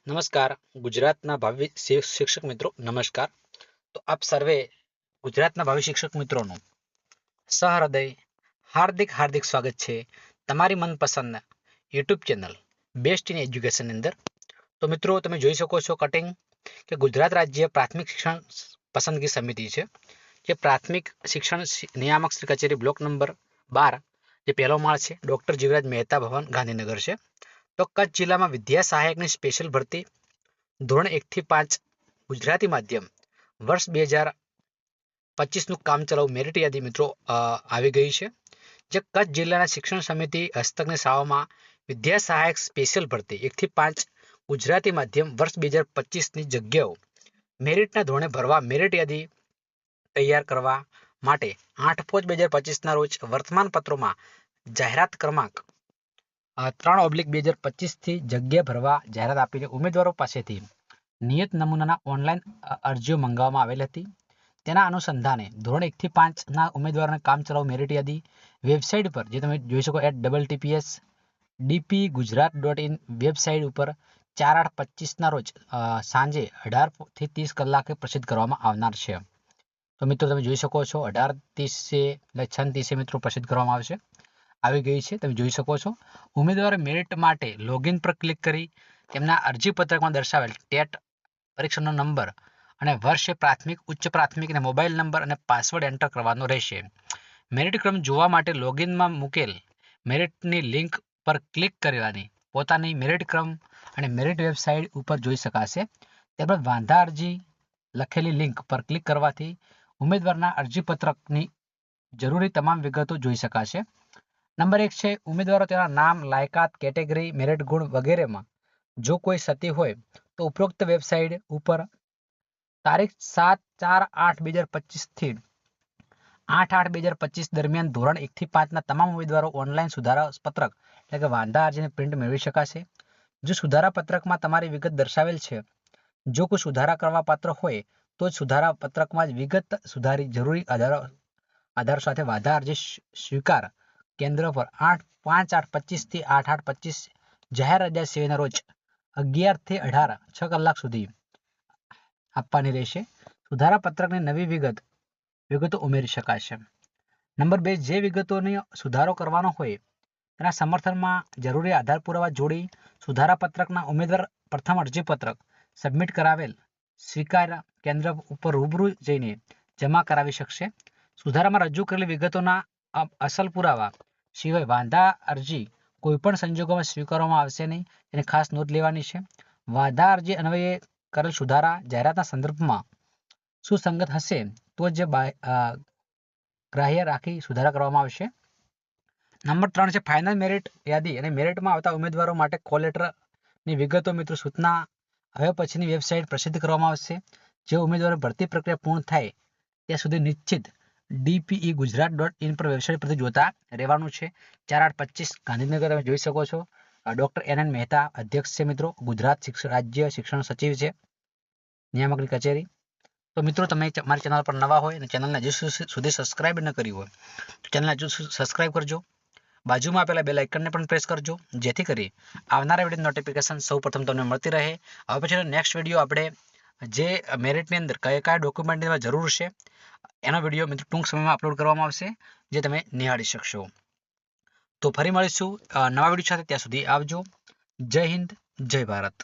નમસ્કાર ગુજરાતના ભાવિ શિક્ષક મિત્રો નમસ્કાર। તો આપ સર્વે ગુજરાતના ભાવિ શિક્ષક મિત્રોનું સહૃદય હાર્દિક હાર્દિક સ્વાગત છે તમારી મનપસંદ YouTube channel best in education ની અંદર। તો મિત્રો તમે જોઈ શકો છો કટિંગ કે ગુજરાત રાજ્ય પ્રાથમિક શિક્ષણ પસંદગી સમિતિ છે જે પ્રાથમિક શિક્ષણ નિયામક શ્રી કચેરી બ્લોક નંબર 12 જે પહેલો માળ છે ડોક્ટર જીવરાજ મહેતા ભવન ગાંધીનગર છે। તો કચ્છ જિલ્લામાં વિદ્યા સહાયકની સ્પેશિયલ ભરતી ધોરણ 1 થી 5 ગુજરાતી માધ્યમ વર્ષ 2025 નું કામચલાઉ મેરિટ યાદી મિત્રો આવી ગઈ છે જે કચ્છ જિલ્લાના શિક્ષણ સમિતિ હસ્તકની શાળાઓમાં વિદ્યા સહાયક સ્પેશિયલ ભરતી 1 થી 5 ગુજરાતી માધ્યમ વર્ષ 2025ની જગ્યાઓ મેરિટના ધોરણે ભરવા મેરિટ યાદી તૈયાર કરવા માટે 8/5/2025ના રોજ વર્તમાન પત્રોમાં જાહેરાત ક્રમાંક 3/2025 થી જગ્યા ભરવા જાહેરાત આપીને ઉમેદવારો પાસેથી નિયત નમૂનાના ઓનલાઈન અરજીઓ મંગાવવામાં આવેલ હતી। તેના અનુસંધાને ધોરણ 1 થી 5 ના ઉમેદવારોને કામચલાઉ મેરિટ યાદી વેબસાઇટ પર જે તમે જોઈ શકો @TPS-DPGujarat.in વેબસાઇટ ઉપર 4/8/25ના રોજ સાંજે 18 થી 30 કલાકે પ્રસિદ્ધ કરવામાં આવનાર છે। તો મિત્રો તમે જોઈ શકો છો 18:30 મિત્રો પ્રસિદ્ધ કરવામાં આવશે આવી ગઈ છે તમે જોઈ શકો છો। ઉમેદવારો મેરિટ માટે લોગિન પર ક્લિક કરી તેમના અરજી પત્રકમાં દર્શાવેલ ટેટ પરીક્ષાનો નંબર અને વર્ષે પ્રાથમિક ઉચ્ચ પ્રાથમિક અને મોબાઈલ નંબર અને પાસવર્ડ એન્ટર કરવાનો રહેશે। મેરિટ ક્રમ જોવા માટે લોગિનમાં મૂકેલ મેરિટની લિંક પર ક્લિક કરવાની પોતાની મેરિટ ક્રમ અને મેરિટ વેબસાઇટ ઉપર જોઈ શકાશે। ત્યારબાદ વાંધા અરજી લખેલી લિંક પર ક્લિક કરવાથી ઉમેદવારના અરજી પત્રકની જરૂરી તમામ વિગતો જોઈ શકાશે। નંબર 1 છે ઉમેદવારો તેના નામ લાયકાત કેટેગરી મેરિટ ગુણ વગેરેમાં જો કોઈ ક્ષતિ હોય તો ઉપરોક્ત વેબસાઇટ ઉપર તારીખ 7/4/2025 થી 8/8/2025 દરમિયાન ધોરણ 1 થી 5 ના તમામ ઉમેદવારો ઓનલાઈન સુધારા પત્રક એટલે કે વાંધા અરજીની પ્રિન્ટ મેળવી શકાશે। જો સુધારા પત્રકમાં તમારી વિગત દર્શાવેલ છે જો કોઈ સુધારા કરવા પાત્ર હોય તો જ સુધારા પત્રકમાં જ વિગત સુધારી જરૂરી આધાર સાથે વાંધા અરજી સ્વીકાર કેન્દ્ર પર 5/8/25 થી 8/8/25 જાહેર રજા સિવાયના રોજ 11 થી 18 6 કલાક સુધી આપવાની રહેશે। સુધારા પત્રકની નવી વિગતો ઉમેરી શકાશે। નંબર 2 જે વિગતોનો સુધારો કરવાનો હોય તેના સમર્થનમાં જરૂરી આધાર પુરાવા જોડી સુધારા પત્રકના ઉમેદવાર પ્રથમ અરજી પત્રક સબમિટ કરાવેલ સ્વીકાર કેન્દ્ર ઉપર રૂબરૂ જઈને જમા કરાવી શકશે। સુધારામાં રજૂ કરેલી વિગતોના અસલ પુરાવા સિવાય વાંધા અરજી કોઈપણ સંજોગોમાં સ્વીકારવામાં આવશે નહીં તેની ખાસ નોંધ લેવાની છે। વાંધા અરજી અન્વયે કરેલ સુધારા જાહેરાતના સંદર્ભમાં સુસંગત હશે તો જ ગ્રાહ્ય રાખી સુધારા કરવામાં આવશે। નંબર 3 છે ફાઇનલ મેરિટ યાદી અને મેરિટમાં આવતા ઉમેદવારો માટે કોલ લેટરની વિગતો મિત્રો સૂચના હવે પછીની વેબસાઇટ પ્રસિદ્ધ કરવામાં આવશે। જે ઉમેદવારો ભરતી પ્રક્રિયા પૂર્ણ થાય ત્યાં સુધી નિશ્ચિત DPEGujarat.in પર વેબસાઇટ પરથી જોતા રહેવાનું છે। 4/8/25 ગાંધીનગર તમે જોઈ શકો છો ડોક્ટર NN મહેતા અધ્યક્ષ છે મિત્રો ગુજરાત રાજ્ય શિક્ષણ સચિવ છે નિયામકની કચેરી। તો મિત્રો તમે મારી ચેનલ પર નવા હોય અને ચેનલને હજુ સુધી સબસ્ક્રાઇબ ન કરી હોય તો ચેનલને હજુ સબસ્ક્રાઇબ કરજો। બાજુમાં આપેલા બેલ આઇકનને પણ પ્રેસ કરજો જેથી કરી આવનારા વિડીયો નોટિફિકેશન સૌપ્રથમ તમને મળતી રહે। હવે પછી નેક્સ્ટ વિડીયો આપણે જે મેરિટની અંદર કયા ડોક્યુમેન્ટની જરૂર છે એનો વિડીયો મિત્રો ટૂંક સમયમાં અપલોડ કરવામાં આવશે જે તમે નિહાળી શકશો। તો ફરી મળીશું નવા વિડીયો સાથે, ત્યાં સુધી આવજો। જય હિન્દ, જય ભારત।